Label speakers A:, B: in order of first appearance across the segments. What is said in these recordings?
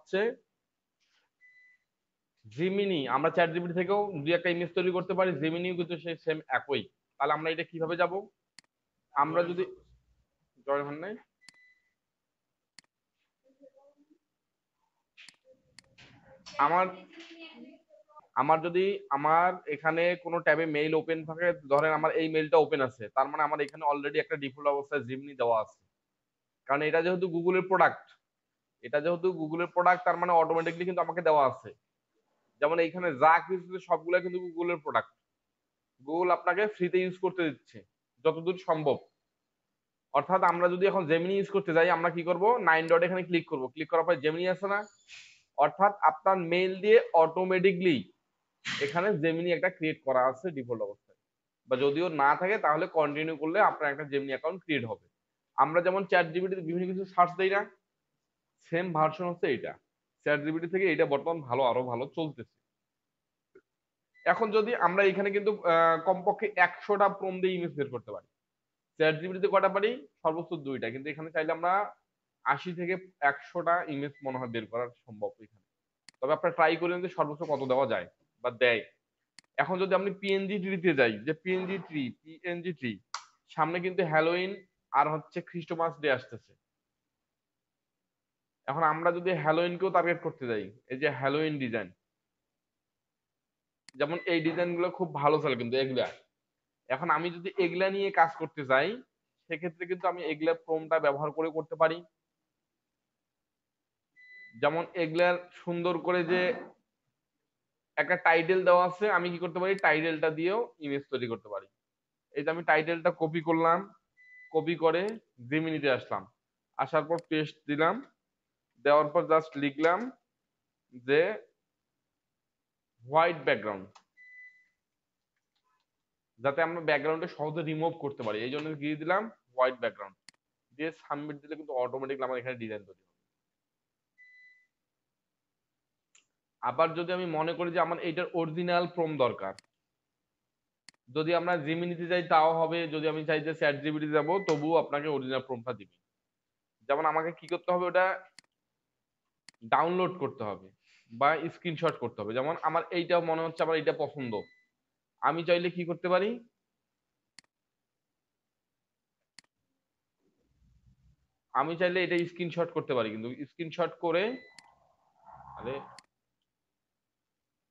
A: হচ্ছে জিমিনি, আমরা chat GPT থেকেও দুই একটা ইমেজ তৈরি করতে পারি, জিমিনিও কিন্তু সেই সেম একই। তাহলে আমরা এটা কিভাবে যাব? আমরা যদি জয় হন নাই, আমার আমার যদি আমার এখানে কোনো ট্যাবে মেইল ওপেন থাকে, ধরেন আমার এই মেইলটা ওপেন আছে, তার মানে আমার এখানে অলরেডি একটা ডিফল্ট অবস্থায় জিমিনি দেওয়া আছে। কারণ এটা যেহেতু গুগলের প্রোডাক্ট, তার মানে অটোমেটিকলি কিন্তু আমাকে দেওয়া আছে। যেমন এইখানে যা কিছু সবগুলো কিন্তু গুগলের প্রোডাক্ট, গুগল আপনাকে ফ্রিতে ইউজ করতে দিচ্ছে যতদূর সম্ভব। অর্থাৎ আমরা যদি এখন জেমিনি ইউজ করতে যাই, আমরা কি করব, 9 ডট এখানে ক্লিক করব, ক্লিক করার পর জেমিনি আছে না, অর্থাৎ আপনার মেইল দিয়ে অটোমেটিকলি এখানে জেমিনি একটা ক্রিয়েট করা আছে ডিফল্ট অবস্থায়। বা যদিও না থাকে তাহলে কন্টিনিউ করলে আপনার একটা জেমিনি অ্যাকাউন্ট ক্রিয়েট হবে। আমরা যেমন চ্যাট জিপিটিতে বিভিন্ন কিছু সার্চ দেই না, সেম ভার্সন হচ্ছে এটা। চ্যাট জিপিটি থেকে এটা বর্তমান ভালো, আরো ভালো চলতেছে। এখন যদি আমরা এখানে কিন্তু কমপক্ষে 100টা প্রম দিয়ে ইমেজ বের করতে পারি। চ্যাট জিপিটিতে কটা পারি? সর্বোচ্চ 2টা, কিন্তু এখানে চাইলে আমরা 80 থেকে 100টা ইমেজ মনে হয় বের করা সম্ভব এখানে। তবে আপনারা ট্রাই করেন যে সর্বোচ্চ কত দেওয়া যায় বা দেয়। এখন যদি আপনি পিএনজি ট্রিতে যাই, যে পিএনজি ট্রি সামনে কিন্তু হ্যালোইন আর হচ্ছে খ্রিস্টমাস ডে আসতেছে। এখন আমরা যদি হ্যালোইনকেও টার্গেট করতে যাই, এই যে হ্যালোইন ডিজাইন, যেমন এই ডিজাইন গুলো খুব ভালো চলে কিন্তু এগুলা। এখন আমি যদি এগুলা নিয়ে কাজ করতে যাই, সেক্ষেত্রে কিন্তু আমি এগুলা প্রমটা ব্যবহার করে করতে পারি। যেমন এগুলার সুন্দর করে যে একটা টাইটেল দেওয়া আছে, আমি কি করতে পারি, টাইটেলটা দিয়েও ইমেজ তৈরি করতে পারি। এই যে আমি টাইটেলটা কপি করলাম, কপি করে জিমিনিতে আসলাম, আসার পর পেস্ট দিলাম, দেওয়ার পর জাস্ট লিখলাম যে হোয়াইট ব্যাকগ্রাউন্ড, যাতে আমরা ব্যাকগ্রাউন্ডে সহজে রিমুভ করতে পারি, এই জন্য কি দিলাম, হোয়াইট ব্যাকগ্রাউন্ড দিয়ে সাবমিট দিলে কিন্তু অটোমেটিকলি আমার এখানে ডিজাইন তৈরি হবে। আবার যদি আমি মনে করি যে আমার এইটার অরিজিনাল প্রম দরকার, যদি আমরা জিমিনিতে যাই তাও হবে, যদি আমি চাই যে চ্যাট জিপিটি যাবো তবুও আপনাকে অরিজিনাল প্রমটা দিবে। যেমন আমাকে কি করতে হবে, ওটা ডাউনলোড করতে হবে বা স্ক্রিনশট করতে হবে। যেমন আমার এইটা মনে হচ্ছে আমার এইটা পছন্দ, আমি চাইলে কি করতে পারি, আমি চাইলে এটা স্ক্রিনশট করতে পারি, কিন্তু স্ক্রিনশট করে, আরে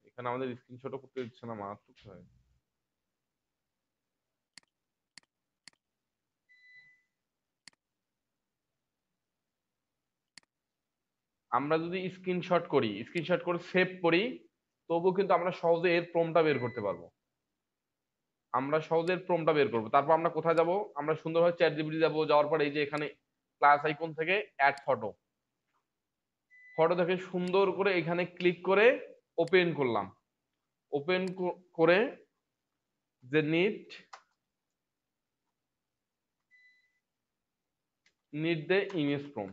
A: এখানে আমাদের স্ক্রিনশটও করতে দিচ্ছে না, মারাত্মক হয়। আমরা যদি স্ক্রিনশট করি, স্ক্রিনশট করে সেভ করি, তবু কিন্তু আমরা সহজে এর প্রমটা বের করতে পারবো। আমরা সহজে এর প্রমটা বের করবো। তারপর আমরা কোথায় যাব, আমরা সুন্দরভাবে চ্যাট জিপিটি যাবো, যাওয়ার পর এই যে এখানে প্লাস আইকন থেকে অ্যাড ফটো, ফটো থেকে সুন্দর করে এখানে ক্লিক করে ওপেন করলাম, ওপেন করে যে নিড দ্য ইমেজ প্রম,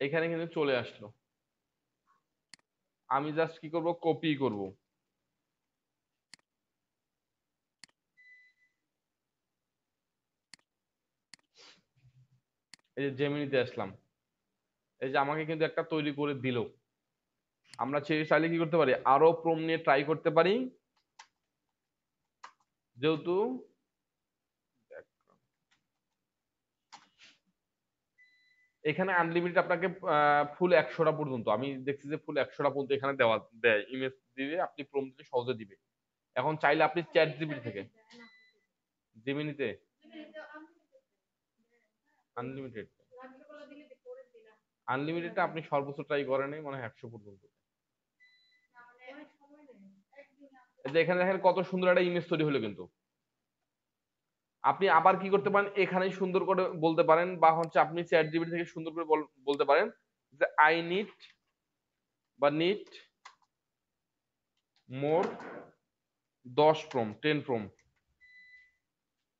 A: এখানে কিন্তু চলে আসলো। আমি জাস্ট কি করব, কপি করব, এই যে জেমিনিতে আসলাম, এই যে আমাকে কিন্তু একটা তৈরি করে দিল। আমরা চাইলে কি করতে পারি, আরো প্রম নিয়ে ট্রাই করতে পারি, যেহেতু এখানে আনলিমিটেড আপনাকে ফুল 100টা পর্যন্ত, আমি দেখছি যে ফুল 100টা পর্যন্ত এখানে দেওয়া দেয়, ইমেজ দিবে আপনি প্রম দিতে সহজে দিবে। এখন চাইলে আপনি চ্যাট জিপিটি থেকে, জিমিনিতে আনলিমিটেড, আনলিমিটেডটা আপনি সর্বোচ্চ ট্রাই করেন মানে 100 পর্যন্ত। এখানে দেখেন কত সুন্দর একটা ইমেজ তৈরি হলো। কিন্তু আপনি আবার কি করতে পারেন, এখানে সুন্দর করে বলতে পারেন, বা হচ্ছে আপনি চ্যাট জিপিটি থেকে সুন্দর করে বলতে পারেন যে আই নিড বা নিড মোর 10 প্রম 10 প্রম,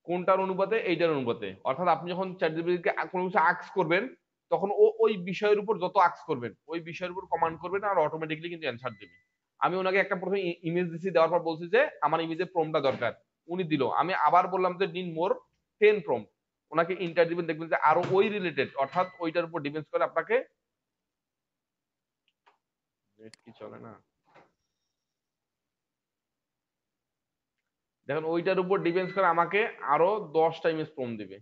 A: কোনটার অনুপাতে, এইটার অনুপাতে। অর্থাৎ আপনি যখন চ্যাট জিপিটিকে কোনো কিছু আক্স করবেন, তখন ও ওই বিষয়ের উপর যত আক্স করবেন ওই বিষয়ের উপর কমান্ড করবেন আর অটোমেটিকলি কিন্তু অ্যান্সার দেবে। আমি ওনাকে একটা প্রথমে ইমেজ দিছি, দেওয়ার পর বলছি যে আমার ইমেজের প্রমটা দরকার, উনি দিল, আমি আবার বললাম যে নিন মোর 10 প্রম্পট, ওনাকে ইন্টার দিবেন, দেখবেন যে আরো ওই রিলেটেড, অর্থাৎ ওইটার উপর ডিপেন্ড করে আপনাকে নেট কি চলে না, দেখেন ওইটার উপর ডিপেন্ড করে আমাকে আরো 10টা ইমেজ প্রম্পট দিবে।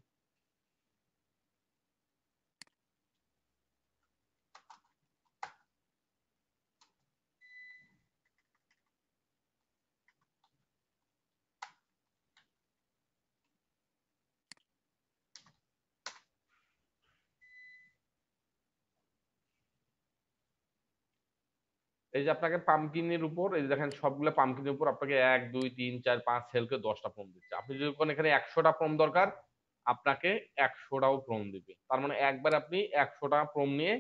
A: এই যে আপনাকে পামকিনের উপর, এই যে দেখেন সবগুলো পামকিনের উপর আপনাকে 1 2 3 4 5 সেলকে 10টা প্রম্পট দিচ্ছে। আপনি যদি কোন এখানে 100টা প্রম্পট দরকার, আপনাকে 100টাও প্রম্পট দিবে। তার মানে একবার আপনি 100টা প্রম্পট নিয়ে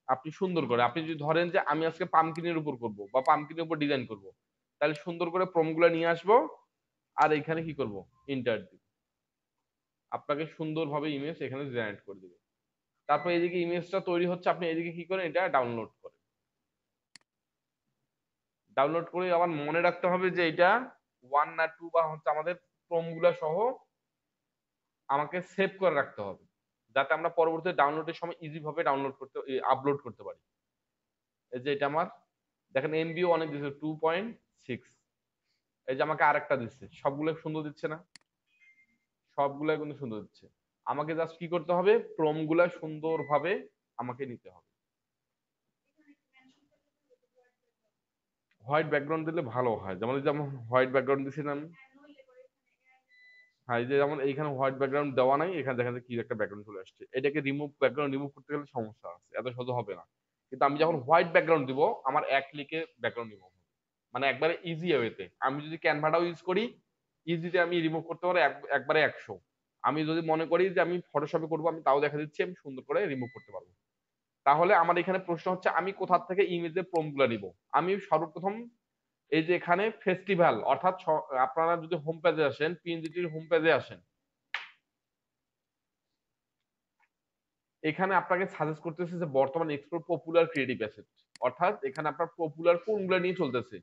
A: আপনি সুন্দর করে, আপনি যদি ধরেন যে আমি আজকে পামকিনের উপর করব বা পামকিনের উপর ডিজাইন করব, তাহলে সুন্দর করে প্রম্পটগুলো নিয়ে আসবো আর এখানে কি করব, ইন্টার দিব, আপনাকে সুন্দরভাবে ইমেজ এখানে জেনারেট করে দিবে। তারপর এদিকে ইমেজটা তৈরি হচ্ছে, আপনি এদিকে কি করেন, এটা ডাউনলোড করেন। ডাউনলোড করে আবার মনে রাখতে হবে যে এটা 1 না 2 বা হচ্ছে আমাদের ক্রমগুলো সহ আমাকে সেভ করে রাখতে হবে, যাতে আমরা পরবর্তীতে ডাউনলোডের সময় ইজি ভাবে ডাউনলোড করতে, আপলোড করতে পারি। এই যে এটা আমার দেখেন এমবিও অনেক দিচ্ছে 2.6, এই যে আমাকে আরেকটা দিচ্ছে, সবগুলো সুন্দর দিচ্ছে না, সবগুলো কিন্তু সুন্দর দিচ্ছে। আমাকে জাস্ট কি করতে হবে, ক্রমগুলা সুন্দরভাবে আমাকে নিতে হবে। হোয়াইট ব্যাকগ্রাউন্ড দিলে ভালো হয়, যেমন হোয়াইট ব্যাকগ্রাউন্ড দিয়েছিলাম। হ্যাঁ, এই যে যেমন এইখানে হোয়াইট ব্যাকগ্রাউন্ড দেওয়া নাই, এখানে দেখা যায় কি একটা ব্যাকগ্রাউন্ড চলে আসছে, এটাকে ব্যাকগ্রাউন্ড রিমুভ করতে গেলে সমস্যা আছে, এত সহজ হবে না। কিন্তু আমি যখন হোয়াইট ব্যাকগ্রাউন্ড দিব, আমার এক ক্লিকে ব্যাকগ্রাউন্ড রিমুভ হবে, মানে একবারে ইজি ওয়েতে। আমি যদি ক্যানভাটাও ইউজ করি, ইজিতে আমি রিমুভ করতে পারি একবারে 100। আমি যদি মনে করি যে আমি ফটোশপে করবো, আমি তাও দেখা দিচ্ছি আমি সুন্দর করে রিমুভ করতে পারবো। তাহলে আমার এখানে প্রশ্ন হচ্ছে আমি কোথা থেকে ইমেজের প্রম্পটগুলো নিব। আমি সর্বপ্রথম এই যে এখানে ফেস্টিভ্যাল, অর্থাৎ আপনারা যদি হোম পেজে আসেন, পিএনজিটির হোম পেজে আসেন, এখানে আপনাকে সাজেস্ট করতেছে যে বর্তমানে এক্সপ্লোর পপুলার ক্রিয়েটিভ অ্যাসেট, অর্থাৎ এখানে আপনার পপুলার কোনগুলো নিয়ে চলতেছে।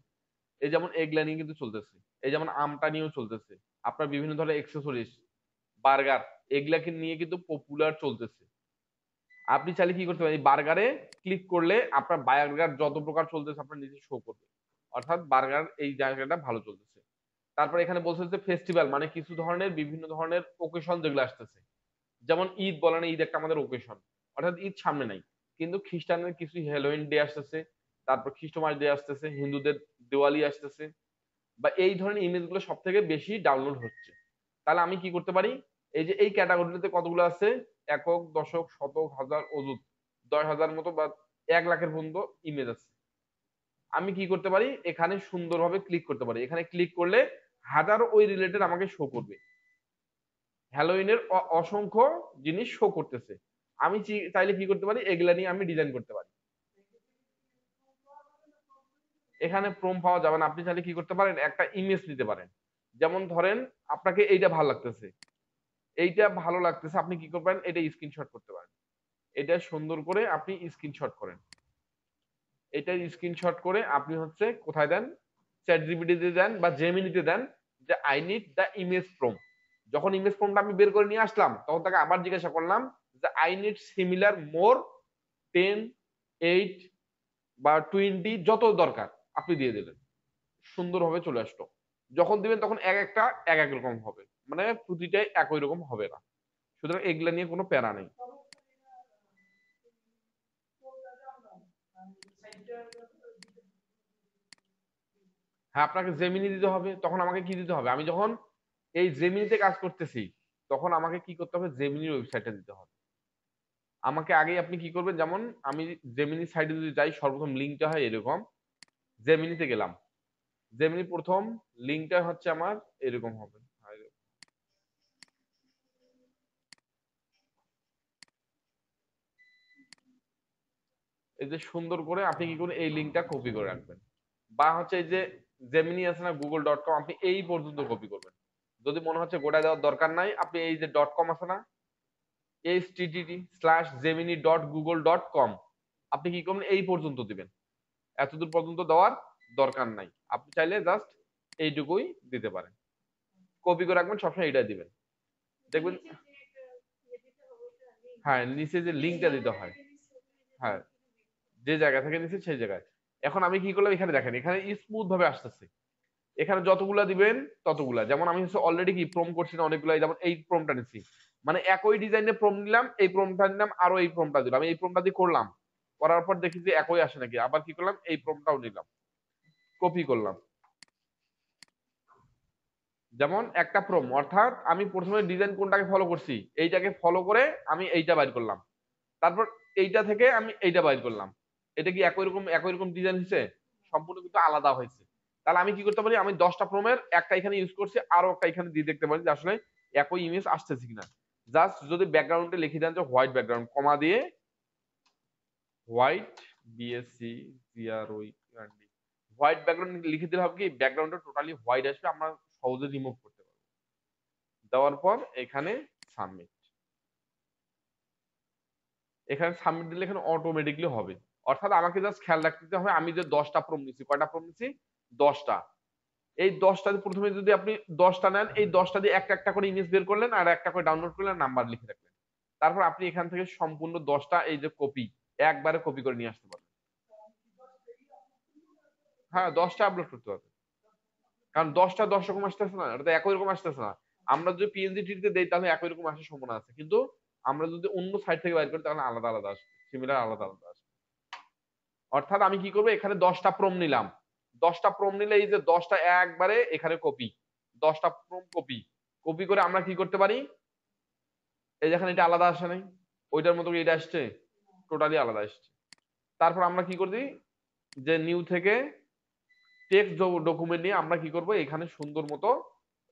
A: এই যেমন এগুলা নিয়ে কিন্তু চলতেছে, এই যেমন আমটা নিয়েও চলতেছে, আপনার বিভিন্ন ধরনের এক্সেসরিজ, বার্গার, এগুলাকে নিয়ে কিন্তু পপুলার চলতেছে। আপনি চাইলে কি করতে পারেন, এই বার্গারে ক্লিক করলে আপনার বার্গার যত প্রকার চলতেছে আপনার নিজে শো করবে, অর্থাৎ বার্গার এই জায়গাটা ভালো চলতেছে। তারপর এখানে বলছে যে ফেস্টিভ্যাল, মানে কিছু ধরনের বিভিন্ন ধরনের ওকেশন যেগুলো আসতেছে, যেমন ঈদ বলেন, ঈদ একটা আমাদের ওকেশন, অর্থাৎ ঈদ সামনে নাই, কিন্তু খ্রিস্টানদের কিছু হ্যালোইন ডে আসতেছে, তারপর খ্রিস্টমাস ডে আসতেছে, হিন্দুদের দিওয়ালি আসতেছে, বা এই ধরনের ইমেজ গুলো সব থেকে বেশি ডাউনলোড হচ্ছে। তাহলে আমি কি করতে পারি, এই যে এই ক্যাটাগরিতে কতগুলো আছে, একক, দশক, শতক, হাজার, অযুত, 10,000 মতো বা 1 লাখের পর্যন্ত ইমেজ আছে। আমি কি করতে পারি, এখানে সুন্দরভাবে ক্লিক করতে পারি, এখানে ক্লিক করলে হাজারো ওই রিলেটেড আমাকে শো করবে, হ্যালোইনের অসংখ্য জিনিস শো করতেছে। আমি চাইলে কি করতে পারি, এগুলা নিয়ে আমি ডিজাইন করতে পারি। এখানে প্রম পাওয়া যাবে না, আপনি চাইলে কি করতে পারেন, একটা ইমেজ নিতে পারেন। যেমন ধরেন আপনাকে এইটা ভালো লাগতেছে, এইটা ভালো লাগতেছে, আপনি কি করবেন, এটা স্ক্রিনশট করতে পারেন, এটা সুন্দর করে আপনি স্ক্রিনশট করেন, এটা স্ক্রিনশট করে আপনি হচ্ছে কোথায় দেন, চ্যাট জিপিটিতে দেন বা জেমিনিতে দেন, যে আই নিড দ্য ইমেজ প্রম। যখন ইমেজ প্রমটা আমি বের করে নিয়ে আসলাম, তখন তাকে আবার জিজ্ঞাসা করলাম যে আই নিড সিমিলার মোর 10, 8 বা 20, যত দরকার আপনি দিয়ে দিলেন, সুন্দরভাবে চলে আসলো। যখন দিবেন তখন এক একটা এক এক রকম হবে, মানে প্রতিটাই একই রকম হবে না। সুতরাং এগুলা নিয়ে কোনো প্যারা নেই। হ্যাঁ, আপনাকে জেমিনি দিতে হবে, তখন আমাকে কি দিতে হবে, আমি যখন এই জেমিনিতে কাজ করতেছি, তখন আমাকে কি করতে হবে, জেমিনির ওয়েবসাইটটা দিতে হবে। আমাকে আগে আপনি কি করবেন, যেমন আমি জেমিনি সাইটে যদি যাই, সর্বপ্রথম লিঙ্কটা হয় এরকম, জেমিনিতে গেলাম, জেমিনি প্রথম লিঙ্কটা হচ্ছে আমার এরকম হবে, এই যে সুন্দর করে আপনি কি করবেন, এই লিঙ্কটা কপি করে রাখবেন, বা হচ্ছে এই যে জেমিনি আছে না google.com, আপনি এই পর্যন্ত কপি করবেন। যদি মনে হচ্ছে গোটা দেওয়ার দরকার নাই, আপনি এই যে .com আছে না, http:/gemini.google.com, আপনি কি করবেন, এই পর্যন্ত দিবেন, এতদূর পর্যন্ত দেওয়ার দরকার নাই, আপনি চাইলে জাস্ট এইটুকুই দিতে পারেন। কপি করে রাখবেন, সবসময় এটা দিবেন, দেখবেন। হ্যাঁ, নিচে যে লিঙ্কটা দিতে হয়, হ্যাঁ, যে জায়গা থেকে নিচে সেই জায়গায়। এখন আমি কি করলাম, এখানে দেখেন, এখানে স্মুথ ভাবে আসতেছে। এখানে যতগুলা দিবেন ততগুলা, যেমন আমি হচ্ছে অলরেডি কি প্রম করছি না অনেকগুলা, যেমন এই প্রমটা নিচ্ছি, মানে একই ডিজাইনে প্রম নিলাম, এই প্রমটা নিলাম, আরো এই প্রমটা দিলাম, আমি এই প্রমটা দিয়ে করলাম, করার পর দেখি যে একই আসে নাকি, আবার কি করলাম, এই প্রমটাও নিলাম, কপি করলাম। যেমন একটা প্রম, অর্থাৎ আমি প্রথমে ডিজাইন কোনটাকে ফলো করছি, এইটাকে ফলো করে আমি এইটা বাইর করলাম, তারপর এইটা থেকে আমি এইটা বাইর করলাম। এটা কি একই রকম ডিজাইন হয়েছে? সম্পূর্ণ কিন্তু আলাদা হয়েছে। তাহলে আমি কি করতে পারি, আমি 10টা প্রমের একটা এখানে ইউজ করছি, আরো একটা এখানে দিয়ে দেখতে পারি যে আসলে একই ইমেজ আসতেছে কিনা। জাস্ট যদি ব্যাকগ্রাউন্ডে লিখে দেন যে হোয়াইট ব্যাকগ্রাউন্ড, কমা দিয়ে white, BSC GROE D, white background লিখে দিলে হবে কি, ব্যাকগ্রাউন্ডটা টোটালি হোয়াইট আসবে, আমরা সহজে রিমুভ করতে পারবো। দেওয়ার পর এখানে সাবমিট, এখানে সাবমিট দিলে এখানে অটোমেটিকলি হবে। অর্থাৎ আমাকে জাস্ট খেয়াল রাখতে হবে, আমি যে 10টা প্রম নিছি, কয়টা প্রম নিছি, 10টা। এই 10টা প্রথমে যদি আপনি 10টা নেন, এই 10টা দিয়ে একটা একটা করে ইমেজ বের করলেন, আর একটা করে ডাউনলোড করলেন, নাম্বার লিখে রাখলেন। তারপর আপনি এখান থেকে সম্পূর্ণ 10টা এই যে কপি, একবারে কপি করে নিয়ে আসতে পারবেন। হ্যাঁ, 10টা আপলোড করতে হবে, কারণ 10টা 10 রকম আসতেছে না, এটা তো একই রকম আসতেছে না। আমরা যদি পিএনজি টিতে দেই তাহলে একই রকম আসার সম্ভাবনা আছে, কিন্তু আমরা যদি অন্য সাইট থেকে বাইর করি তাহলে আলাদা আলাদা আসবে, সিমিলার আলাদা আলাদা আসবে। অর্থাৎ আমি কি করবো, এখানে 10টা প্রম নিলাম, 10টা প্রম নিলে এই যে 10টা একবারে এখানে কপি, 10টা প্রম কপি, কপি করে আমরা কি করতে পারি, এই যেখানে এটা আলাদা আসে নাই, ওইটার মতো এটা আসছে, টোটালি আলাদা আসছে। তারপর আমরা কি করি, যে নিউ থেকে টেক্সট ডকুমেন্ট নিয়ে আমরা কি করব, এখানে সুন্দর মতো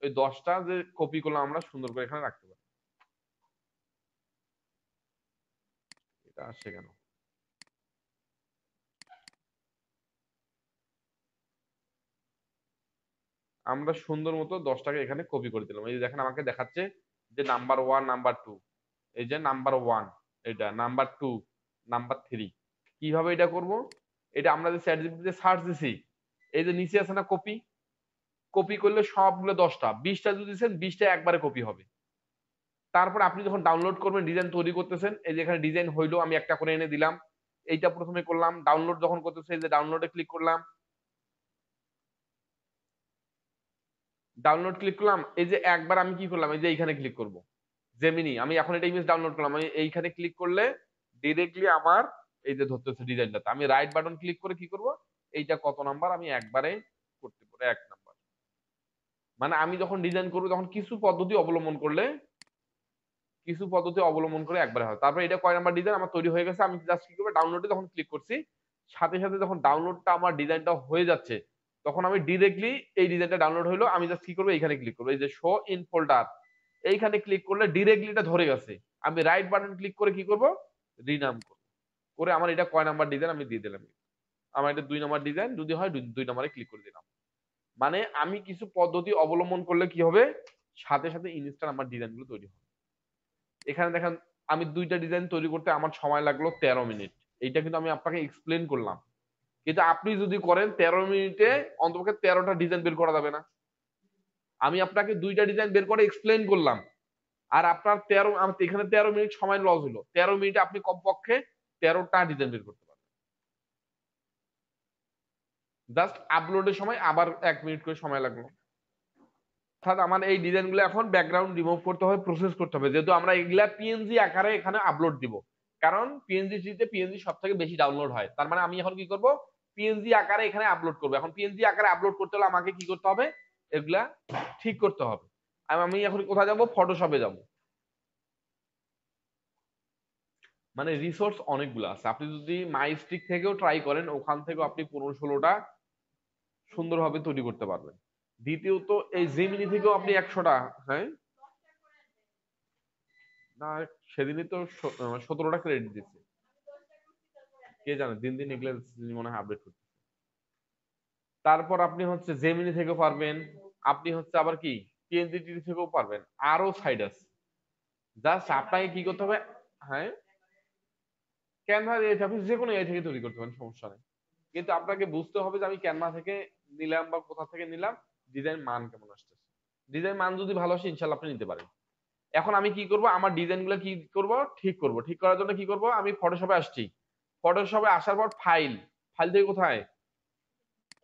A: ওই 10টা যে কপি করলাম আমরা সুন্দর করে এখানে রাখতে পারি। এটা আসছে কেন, আমরা সুন্দর মতো 10টাকে এখানে কপি করে দিলাম। এই যে দেখেন আমাকে দেখাচ্ছে যে নাম্বার 1, নাম্বার 2, এই যে নাম্বার 1, এটা নাম্বার 2, নাম্বার 3। কিভাবে এটা করব, এটা আমরা যে চ্যাট জিপিটিতে সার্চ দিছি, এই যে নিচে আছে না কপি, কপি করলে সবগুলো 10টা, 20টা যদি দিচ্ছেন 20টা একবারে কপি হবে। তারপর আপনি যখন ডাউনলোড করবেন, ডিজাইন তৈরি করতেছেন, এই যে এখানে ডিজাইন হইলো, আমি একটা করে এনে দিলাম, এইটা প্রথমে করলাম, ডাউনলোড যখন করতেছে এই যে ডাউনলোডে ক্লিক করলাম, ডাউনলোড ক্লিক করলাম, এই যে একবার আমি কি করলাম, এই যে এইখানে ক্লিক করব, জেমিনি, আমি এখন এটা ইমেজ ডাউনলোড করলাম, আমি এইখানে ক্লিক করলে ডিরেক্টলি আমার এই যে ধরতেছে ডিজাইনটাতে, আমি রাইট বাটন ক্লিক করে কি করব, এইটা কত নাম্বার আমি একবারে করতে পারি, 1 নাম্বার। মানে আমি যখন ডিজাইন করবো তখন কিছু পদ্ধতি অবলম্বন করে একবারে হয়। তারপর এটা কয় নাম্বার ডিজাইন আমার তৈরি হয়ে গেছে, আমি জাস্ট কি করবো, ডাউনলোডে যখন ক্লিক করছি, সাথে সাথে যখন ডাউনলোডটা আমার ডিজাইনটা হয়ে যাচ্ছে, তখন আমি ডিরেক্টলি এই ডিজাইনটা ডাউনলোড হইলো, আমি জাস্ট কি করবো, এইখানে ক্লিক করবো, এই যে শো ইন ফোল্ডার, এইখানে ক্লিক করলে ডিরেক্টলি এটা ধরে গেছে। আমি রাইট বাটন ক্লিক করে কি করব, রিনাম করব, করে আমার এটা কয় নাম্বার ডিজাইন আমি দিয়ে দিলাম, আমার এটা 2 নাম্বার ডিজাইন যদি হয় 2 নাম্বারে ক্লিক করে দিলাম। মানে আমি কিছু পদ্ধতি অবলম্বন করলে কি হবে, সাথে সাথে ইনস্ট্যান্ট আমার ডিজাইনগুলো তৈরি হবে। এখানে দেখেন আমি 2টা ডিজাইন তৈরি করতে আমার সময় লাগলো 13 মিনিট, এইটা কিন্তু আমি আপনাকে এক্সপ্লেন করলাম। কিন্তু আপনি যদি করেন 13 মিনিটে অন্তপক্ষে 13টা ডিজাইন বের করা যাবে না। আমি আপনাকে 2টা ডিজাইন বের করে এক্সপ্লেন করলাম, আর আপনার 13, এখানে 13 মিনিট সময় লস হলো, 13 মিনিটে আপনি কমপক্ষে 13টা ডিজাইন বের করতে পারবেন। জাস্ট আপলোডের সময় আবার 1 মিনিট করে সময় লাগলো। অর্থাৎ আমার এই ডিজাইনগুলো এখন ব্যাকগ্রাউন্ড রিমুভ করতে হবে, প্রসেস করতে হবে, যেহেতু আমরা এগুলা পিএনজি আকারে এখানে আপলোড দিব, কারণ পিএনজি সব থেকে বেশি ডাউনলোড হয়। তার মানে আমি এখন কি করব, পিএনজি আকারে এখানে আপলোড করব। এখন পিএনজি আকারে আপলোড করতে হলে আমাকে কি করতে হবে, এগুলা ঠিক করতে হবে। আমি এখন কোথায় যাব, ফটোশপে যাব। মানে রিসোর্স অনেকগুলো আছে, আপনি যদি মাইস্টিক থেকেও ট্রাই করেন, ওখান থেকেও আপনি 15-16টা সুন্দরভাবে তৈরি করতে পারবেন। দ্বিতীয়ত এই জেমিনি থেকেও আপনি 100টা। হ্যাঁ, না, সেদিনই তো 17টা ক্রেডিট দিচ্ছে, কে জানে, দিন দিন এগুলো মনে হয় আপডেট করতে। তারপর আপনি হচ্ছে জেমিনি থেকেও পারবেন, আপনি হচ্ছে আবার কি পিএনজিটি থেকেও পারবেন, আরো সাইড আছে। জাস্ট আপনাকে কি করতে হবে, হ্যাঁ, ক্যানভা আপনি যে কোনো এআই থেকে তৈরি করতে পারেন, সমস্যা নেই। কিন্তু আপনাকে বুঝতে হবে যে আমি ক্যানভা থেকে নিলাম বা কোথা থেকে নিলাম, ডিজাইন মান কেমন আসতেছে। ডিজাইন মান যদি ভালো আসে ইনশাল্লাহ আপনি নিতে পারেন। এখন আমি কি করব, আমার ডিজাইনগুলো কি করব, ঠিক করব। ঠিক করার জন্য কি করব, আমি ফটোশপে আসছি। ফটোশপে আসার পর ফাইল, ফাইল থেকে কোথায়,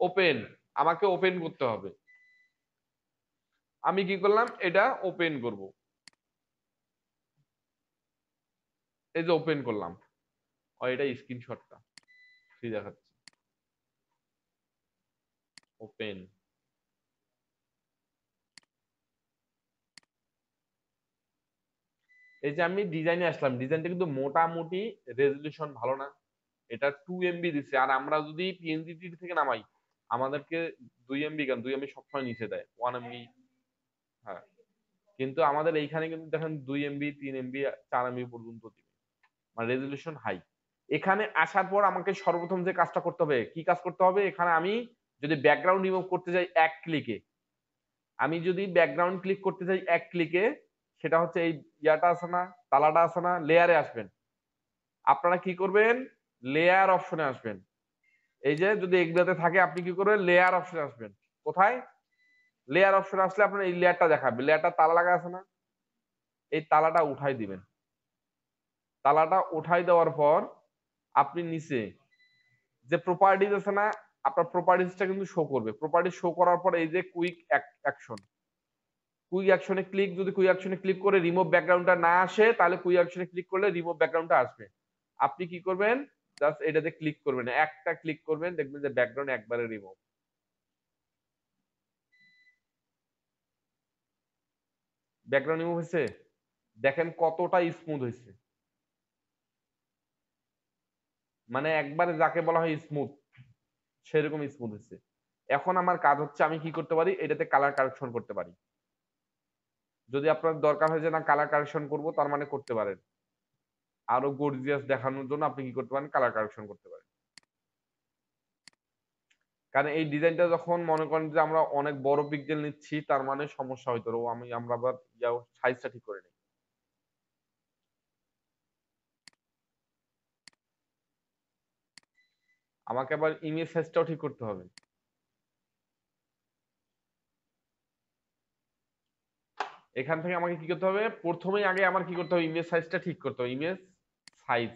A: ওপেন, আমাকে ওপেন করতে হবে। আমি কি করলাম, এটা ওপেন করব, এই যে ওপেন করলাম। এটা স্ক্রিনশটটা ঠিক দেখাচ্ছে, ওপেন। এই যে আমি ডিজাইনে আসলাম, ডিজাইনটা কিন্তু মোটামুটি রেজলিউশন ভালো না, এটা 2 MB দিচ্ছে। আর আমরা যদি পিএনজি থেকে নামাই আমাদেরকে 2 MB, কেন 2 MB সবসময় নিচে দেয়, 1 MB। হ্যাঁ, কিন্তু আমাদের এইখানে কিন্তু দেখেন 2 MB, 3 MB, 4 MB পর্যন্ত দিবে, মানে রেজলিউশন হাই। এখানে আসার পর আমাকে সর্বপ্রথম যে কাজটা করতে হবে, কি কাজ করতে হবে, এখানে আমি যদি ব্যাকগ্রাউন্ড রিমুভ করতে যাই এক ক্লিকে, আমি যদি ব্যাকগ্রাউন্ড ক্লিক করতে চাই এক ক্লিকে, সেটা হচ্ছে এই ইয়াটা আছে না, তালাটা আছে না, লেয়ারে আসবেন। আপনারা কি করবেন, লেয়ার অপশনে আসবেন। এই যে যদি এগুলাতে থাকে আপনি কি করবেন, লেয়ার অপশনে আসবেন। কোথায়, লেয়ার অপশনে আসলে আপনার এই লেয়ারটা দেখাবে, লেয়ারটা তালা লাগা আছে না, এই তালাটা উঠাই দিবেন। তালাটা উঠাই দেওয়ার পর আপনি নিচে যে প্রপার্টিজ আছে না, আপনার প্রপার্টিজটা কিন্তু শো করবে। প্রপার্টিজ শো করার পর এই যে কুইক অ্যাকশন, কুইক অ্যাকশনে ক্লিক, যদি কুইক অ্যাকশনে ক্লিক করে রিমুভ ব্যাকগ্রাউন্ডটা না আসে, তাহলে কুইক অ্যাকশনে ক্লিক করলে রিমুভ ব্যাকগ্রাউন্ডটা আসবে। আপনি কি করবেন, জাস্ট এটাতে ক্লিক করবেন, একটা ক্লিক করবেন, দেখবেন যে ব্যাকগ্রাউন্ড একবারে রিমুভ। ব্যাকগ্রাউন্ড রিমুভ হয়েছে, দেখেন কতটা স্মুথ হয়েছে, মানে একবারে যাকে বলা হয় স্মুথ, সেরকম স্মুথ হয়েছে। এখন আমার কাজ হচ্ছে আমি কি করতে পারি, এটাতে কালার কারেকশন করতে পারি। যদি আপনার দরকার হয় যে না কালার কারেকশন করব, তার মানে করতে পারেন। আরো গর্জিয়াস দেখানোর জন্য আপনি কি করতে পারেন, কালার কারেকশন করতে পারেন। কারণ এই ডিজাইনটা যখন মনে করেন যে আমরা অনেক বড় পিক্সেল নিচ্ছি, তার মানে সমস্যা হইতো, আমরা আবার সাইজটা ঠিক করে নিই। আমাকে আবার ইমেজ সাইজটাও ঠিক করতে হবে। এখান থেকে আমাকে কি করতে হবে, প্রথমেই আগে আমার কি করতে হবে, ইমেজ সাইজটা ঠিক করতে হবে। ইমেজ সাইজ,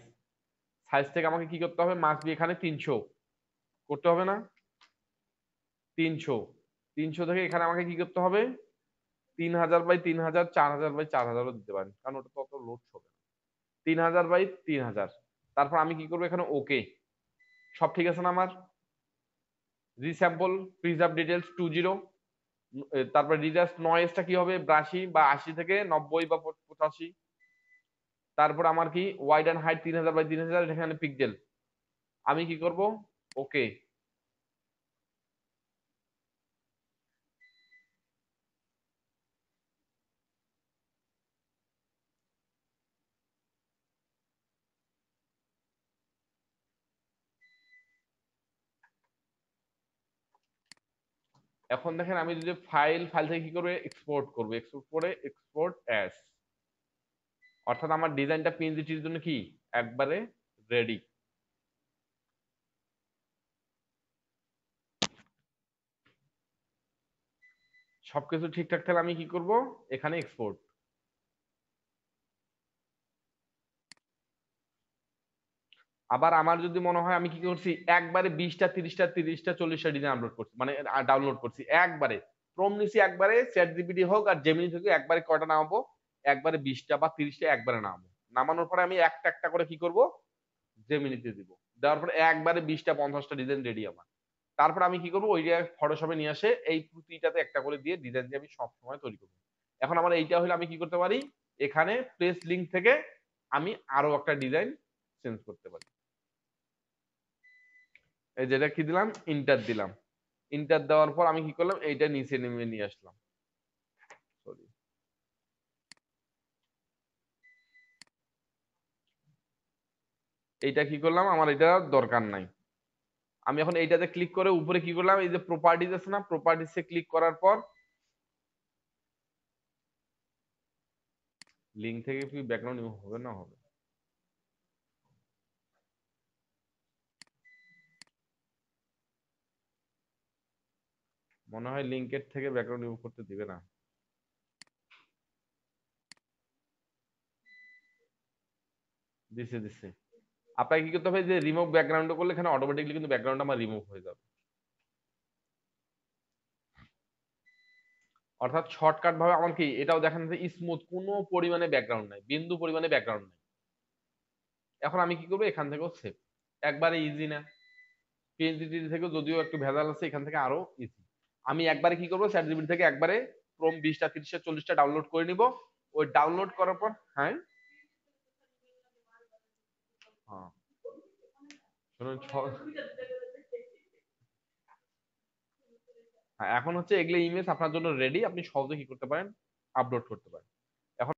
A: সাইজ থেকে আমাকে কি করতে হবে, মাস্ট বি এখানে 300 করতে হবে না, 300, 300 থেকে এখানে আমাকে কি করতে হবে, 3000 বাই 3000, 4000 বাই 4000ও দিতে পারেন, কারণ ওটা তো অত লোড হবে না। 3000 বাই 3000, তারপর আমি কি করবো এখানে, ওকে। সব ঠিক আছে না আমার, রিস্যাম্পল, প্রিজার্ভ ডিটেলস 20, তারপর রিডাস্ট নয়েজটা কি হবে, 82 বা 80 থেকে 90 বা 85। তারপর আমার কি, ওয়াইড এন্ড হাইট 3000 বাই 3000, এখানে পিক্সেল। আমি কি করব, ওকে। এখন দেখেন আমি যদি ফাইল, ফাইল থেকে কি করবে, এক্সপোর্ট করবে, এক্সপোর্ট করে এক্সপোর্ট অ্যাজ, অর্থাৎ আমার ডিজাইনটা পিএনজিটির জন্য কি একবারে রেডি। সবকিছু ঠিকঠাক থাকলে আমি কি করব, এখানে এক্সপোর্ট। আবার আমার যদি মনে হয় আমি কি করছি, একবারে 20টা 30টা 30টা 40টা ডিজাইন আপলোড করছি, মানে ডাউনলোড করছি একবারে, ক্রোম নিছি একবারে, চ্যাট জিপিটি হোক আর জেমিনি থেকে একবারে কয়টা নামাবো, একবারে 20টা বা 30টা একবারে নামাবো। নামানোর পরে আমি একটা একটা করে কি করব, জেমিনিতে দিব। দেওয়ার পরে একবারে 20টা 50টা ডিজাইন রেডি আমার। তারপর আমি কি করবো, ওইটা ফটোশপে নিয়ে আসে এই প্রতিটাতে একটা করে দিয়ে ডিজাইন দিয়ে আমি সব সময় তৈরি করবো। এখন আমার এইটা হলে আমি কি করতে পারি, এখানে প্লেস লিঙ্ক থেকে আমি আরো একটা ডিজাইন চেঞ্জ করতে পারি। এই যেটা কি দিলাম, ইন্টার দিলাম। ইন্টার দেওয়ার পর আমি কি করলাম, এইটা নিচে নেমে নিয়ে আসলাম, সরি। এইটা কি করলাম, আমার এটা দরকার নাই। আমি এখন এইটাতে ক্লিক করে উপরে কি করলাম, এই যে প্রপার্টিজ আছে না, প্রপার্টিসে ক্লিক করার পর লিঙ্ক থেকে কি ব্যাকগ্রাউন্ড হবে না হবে, মনে হয় লিঙ্কের থেকে ব্যাকগ্রাউন্ড রিমুভ করতে দিবে না। দিছে দিছে। আপনাকে কি করতে হবে, যে রিমুভ ব্যাকগ্রাউন্ড করলে এখানে অটোমেটিকলি কিন্তু ব্যাকগ্রাউন্ড আমার রিমুভ হয়ে যাবে। অর্থাৎ শর্টকাট ভাবে আমার কি এটাও দেখেন যে স্মুথ, কোনো পরিমাণে ব্যাকগ্রাউন্ড নাই, বিন্দু পরিমাণে ব্যাকগ্রাউন্ড নাই। এখন আমি কি করবো, এখান থেকেও সেভ, একবারে ইজি না? পিএনজি থেকে যদিও একটু ভেজাল আছে, এখান থেকে আরো ইজি। আমি একবারে কি করবো, চ্যাট জিপিটি থেকে একবারে ক্রোম 20টা 30টা 40টা ডাউনলোড করে নিব। ওই ডাউনলোড করার পর হ্যাঁ হ্যাঁ শুনুন হ্যাঁ, এখন হচ্ছে এগুলো ইমেজ আপনার জন্য রেডি, আপনি সহজে কি করতে পারেন, আপলোড করতে পারেন।